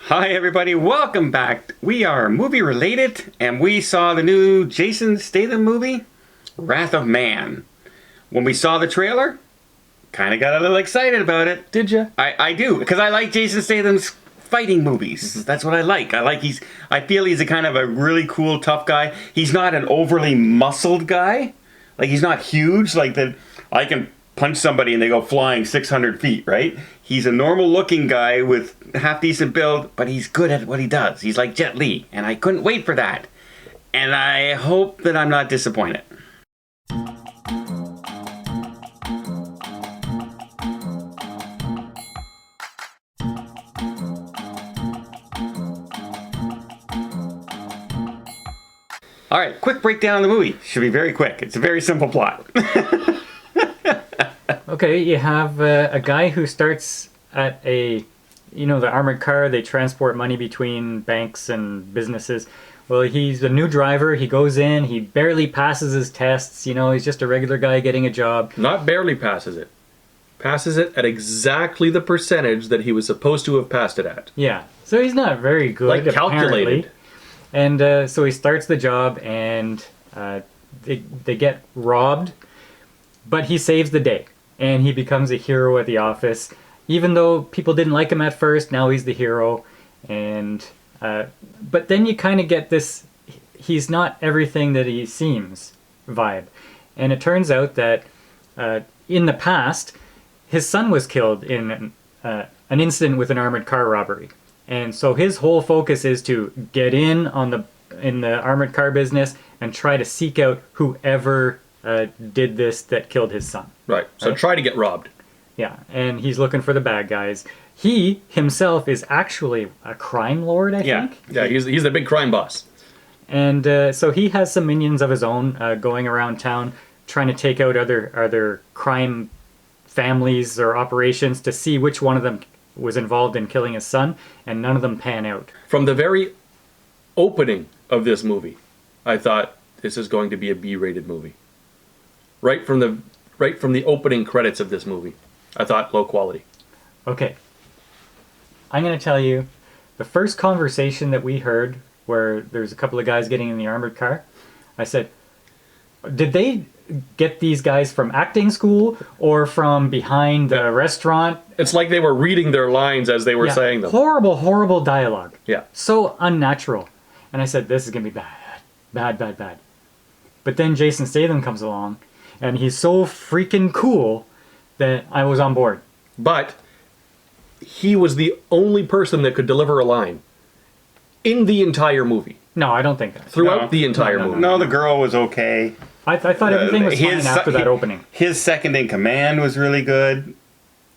Hi everybody, welcome back. We are movie related and we saw the new Jason Statham movie, Wrath of Man. When we saw the trailer, kind of got a little excited about it. Did you? I do, because I like Jason Statham's fighting movies. That's what I like. I feel he's a kind of a really cool, tough guy. He's not an overly muscled guy. Like, he's not huge, like that I can punch somebody and they go flying 600 feet, right? He's a normal looking guy with half decent build, but he's good at what he does. He's like Jet Li, and I couldn't wait for that. And I hope that I'm not disappointed. All right, quick breakdown of the movie. Should be very quick. It's a very simple plot. Okay, you have a guy who starts at the armored car. They transport money between banks and businesses. Well, he's a new driver. He goes in. He barely passes his tests. He's just a regular guy getting a job. Not barely passes it. Passes it at exactly the percentage that he was supposed to have passed it at. Yeah, so he's not very good, Like calculated. Apparently. And so he starts the job, and they get robbed, but he saves the day. And he becomes a hero at the office. Even though people didn't like him at first, now he's the hero. And but then you kind of get this, he's not everything that he seems vibe. And it turns out that in the past, his son was killed in an incident with an armored car robbery. And so his whole focus is to get in the armored car business and try to seek out whoever did this that killed his son. Right. So try to get robbed. Yeah, and he's looking for the bad guys. He himself is actually a crime lord, I think. Yeah, he's the big crime boss. And so he has some minions of his own going around town trying to take out other crime families or operations to see which one of them was involved in killing his son, and none of them pan out. From the very opening of this movie, I thought this is going to be a B-rated movie. Right from the opening credits of this movie, I thought low quality. Okay. I'm going to tell you, the first conversation that we heard where there's a couple of guys getting in the armored car, I said, did they get these guys from acting school or from behind the restaurant? It's like they were reading their lines as they were saying them. Horrible dialogue. Yeah. So unnatural. And I said, this is going to be bad. But then Jason Statham comes along, and he's so freaking cool that I was on board. But he was the only person that could deliver a line in the entire movie. No, I don't think that. Throughout the entire movie. No, the girl was okay. I thought everything was fine after that opening. His second in command was really good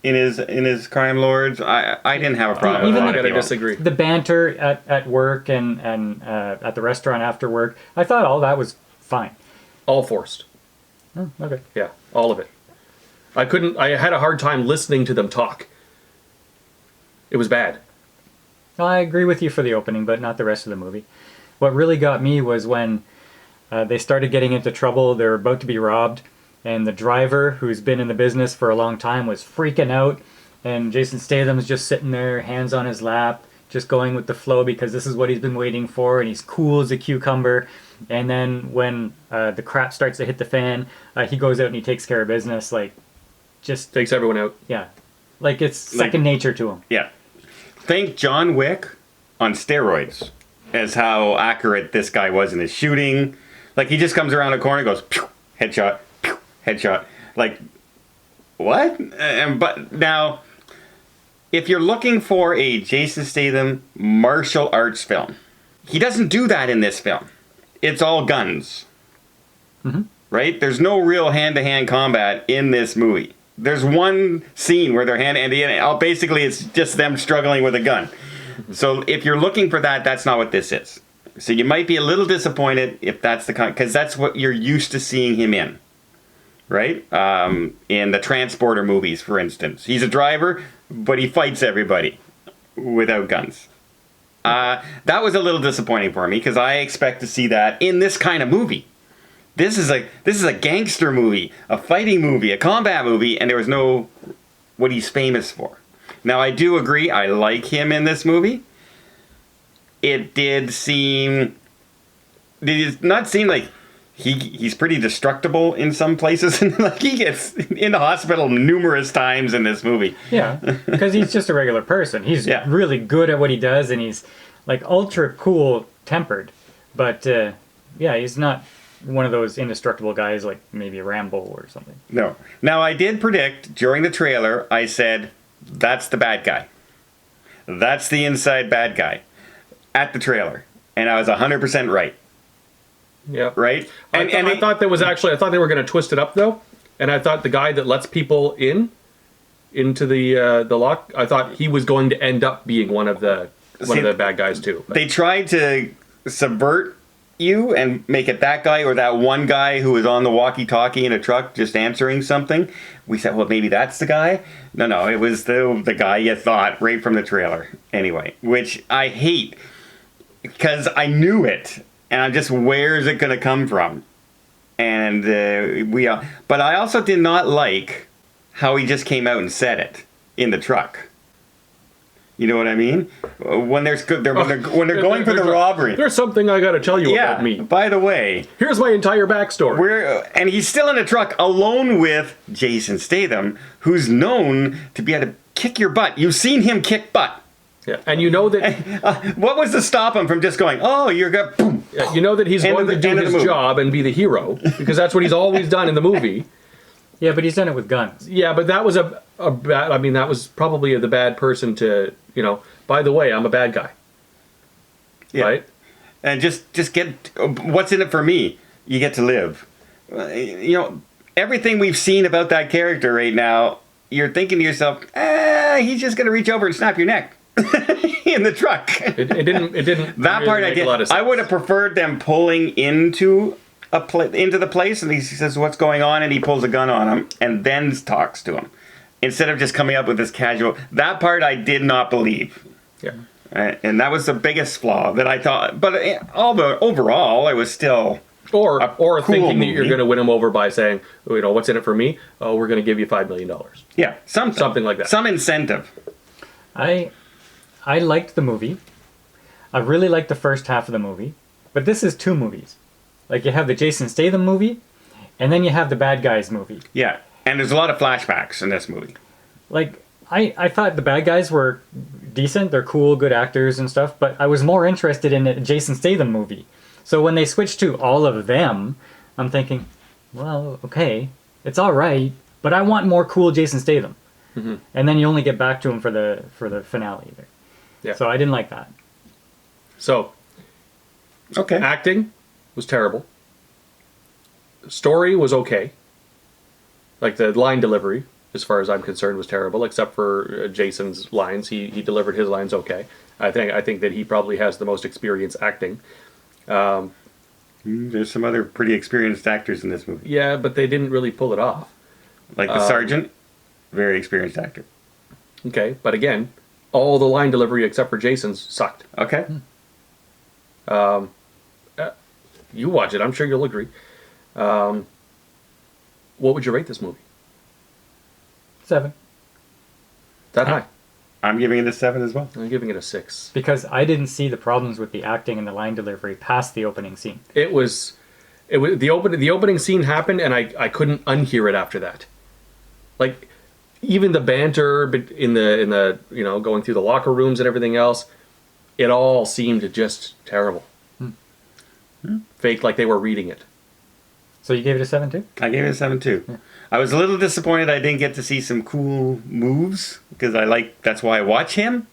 in his crime lords. I didn't have a problem with Even that. I gotta disagree. The banter at work and at the restaurant after work, I thought all that was fine. All forced. Oh, okay. Yeah, all of it. I had a hard time listening to them talk. It was bad. I agree with you for the opening, but not the rest of the movie. What really got me was when they started getting into trouble. They were about to be robbed, and the driver, who's been in the business for a long time, was freaking out, and Jason Statham's just sitting there, hands on his lap, just going with the flow because this is what he's been waiting for, and he's cool as a cucumber. And then when the crap starts to hit the fan, he goes out and he takes care of business, like, just... Takes everyone out. Yeah. Like, it's second nature to him. Yeah. Think John Wick on steroids as how accurate this guy was in his shooting. Like, he just comes around a corner and goes, pew, headshot, pew, headshot. Like, what? But now, if you're looking for a Jason Statham martial arts film, he doesn't do that in this film. It's all guns. Mm-hmm. Right? There's no real hand-to-hand combat in this movie. There's one scene where they're basically it's just them struggling with a gun. So if you're looking for that, that's not what this is. So you might be a little disappointed if that's the kind, because that's what you're used to seeing him in, right? In the Transporter movies, for instance. He's a driver, but he fights everybody without guns. That was a little disappointing for me because I expect to see that in this kind of movie. This is a gangster movie, a fighting movie, a combat movie, and there was no what he's famous for. Now I do agree, I like him in this movie, it did not seem like he's pretty destructible in some places. Like, he gets in the hospital numerous times in this movie. Yeah, because he's just a regular person. He's Yeah. really good at what he does, and he's like ultra cool tempered. But yeah, he's not one of those indestructible guys like maybe Rambo or something. No. Now, I did predict during the trailer, I said, that's the bad guy. That's the inside bad guy at the trailer. And I was 100% right. Yeah. Right? I thought there was actually, I thought they were going to twist it up though, and I thought the guy that lets people into the lock, I thought he was going to end up being one of the bad guys too. But They tried to subvert you and make it that guy or that one guy who was on the walkie-talkie in a truck just answering something. We said, well, maybe that's the guy. No, it was the guy you thought right from the trailer. Anyway, which I hate because I knew it, and I'm just, where is it going to come from? And but I also did not like how he just came out and said it in the truck. You know what I mean? When they're going for the robbery. There's something I got to tell you about me. By the way, Here's my entire backstory. and he's still in a truck alone with Jason Statham, who's known to be able to kick your butt. You've seen him kick butt. Yeah. And you know that What was to stop him from just going, oh, you're good, boom. you know that he's End going of to the- do end of the his movie. job and be the hero because that's what he's always done in the movie. Yeah, but he's done it with guns. Yeah, but that was a bad. I mean, that was probably the bad person to, by the way, I'm a bad guy. Yeah. Right? And just get, what's in it for me? You get to live. Everything we've seen about that character right now, you're thinking to yourself, he's just going to reach over and snap your neck in the truck. It didn't. That really part I make did. a lot of sense. I would have preferred them pulling into the place, and he says what's going on, and he pulls a gun on him, and then talks to him, instead of just coming up with this casual. That part I did not believe, Yeah. and that was the biggest flaw that I thought. But overall, it was still Or a cool thinking that you're movie. going to win him over by saying, what's in it for me? Oh, we're going to give you $5 million. yeah Something like that. some incentive. I liked the movie. I really liked the first half of the movie, but this is two movies. Like, you have the Jason Statham movie, and then you have the bad guys movie. Yeah, and there's a lot of flashbacks in this movie. Like, I thought the bad guys were decent. They're cool, good actors and stuff, but I was more interested in a Jason Statham movie. So when they switched to all of them, I'm thinking, well, okay, it's all right, but I want more cool Jason Statham. Mm-hmm. And then you only get back to him for the finale there. Yeah. So I didn't like that. So, Okay. acting was terrible. Story was okay. Like, the line delivery, as far as I'm concerned, was terrible, except for Jason's lines. He delivered his lines okay. I think that he probably has the most experience acting. There's some other pretty experienced actors in this movie, Yeah, but they didn't really pull it off. like the sergeant, very experienced actor. Okay, but again, all the line delivery except for Jason's sucked. Okay. You watch it, I'm sure you'll agree. What would you rate this movie? 7. That high? I'm giving it a 7 as well. I'm giving it a 6. Because I didn't see the problems with the acting and the line delivery past the opening scene. It was the opening scene happened, and I couldn't unhear it after that. Like, even the banter in the going through the locker rooms and everything else, it all seemed just terrible. Fake, like they were reading it. So you gave it a 7 too? I gave it a 7 too. I was a little disappointed I didn't get to see some cool moves because that's why I watch him.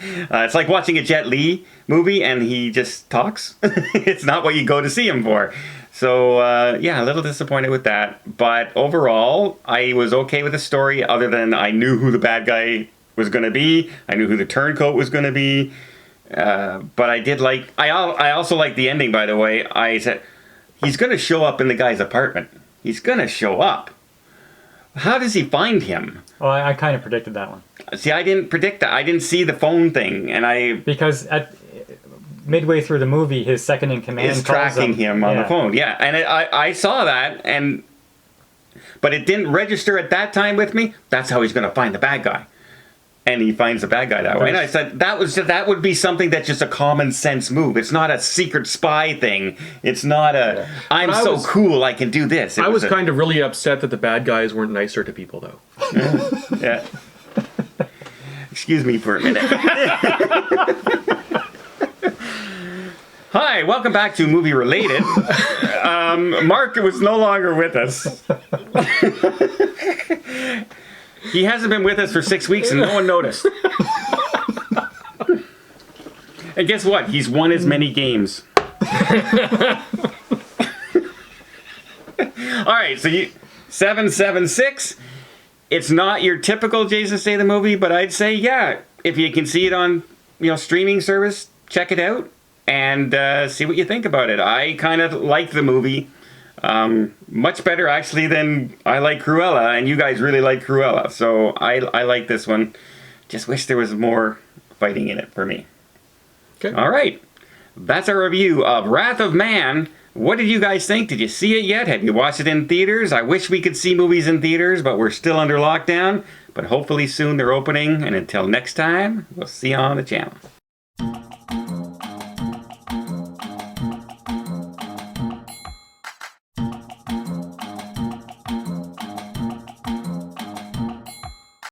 It's like watching a Jet Li movie and he just talks. It's not what you go to see him for. So a little disappointed with that. But overall, I was okay with the story other than I knew who the bad guy was going to be. I knew who the turncoat was going to be. But I did like... I also like the ending, by the way. I said, he's going to show up in the guy's apartment. He's going to show up. How does he find him? Oh, I kind of predicted that one. See, I didn't predict that. I didn't see the phone thing, and Because midway through the movie, his second in command is calls tracking him on the phone. Yeah, and I saw that, but it didn't register at that time with me. That's how he's going to find the bad guy. and he finds the bad guy that way. And I said that would be something that's just a common sense move. It's not a secret spy thing. It's not a I'm But I so was- cool I can do this. I was kind of really upset that the bad guys weren't nicer to people, though. yeah. Excuse me for a minute. Hi, welcome back to Movie Related. Mark was no longer with us. He hasn't been with us for 6 weeks and no one noticed. And guess what? He's won as many games. Alright, so 776. It's not your typical Jason Statham movie, but I'd say, yeah, if you can see it on, streaming service, check it out and see what you think about it. I kind of like the movie. Much better, actually, than I like Cruella, and you guys really like Cruella. So I like this one. Just wish there was more fighting in it for me. Okay. All right. That's our review of Wrath of Man. What did you guys think? Did you see it yet? Have you watched it in theaters? I wish we could see movies in theaters, but we're still under lockdown. But hopefully soon they're opening. And until next time, we'll see you on the channel.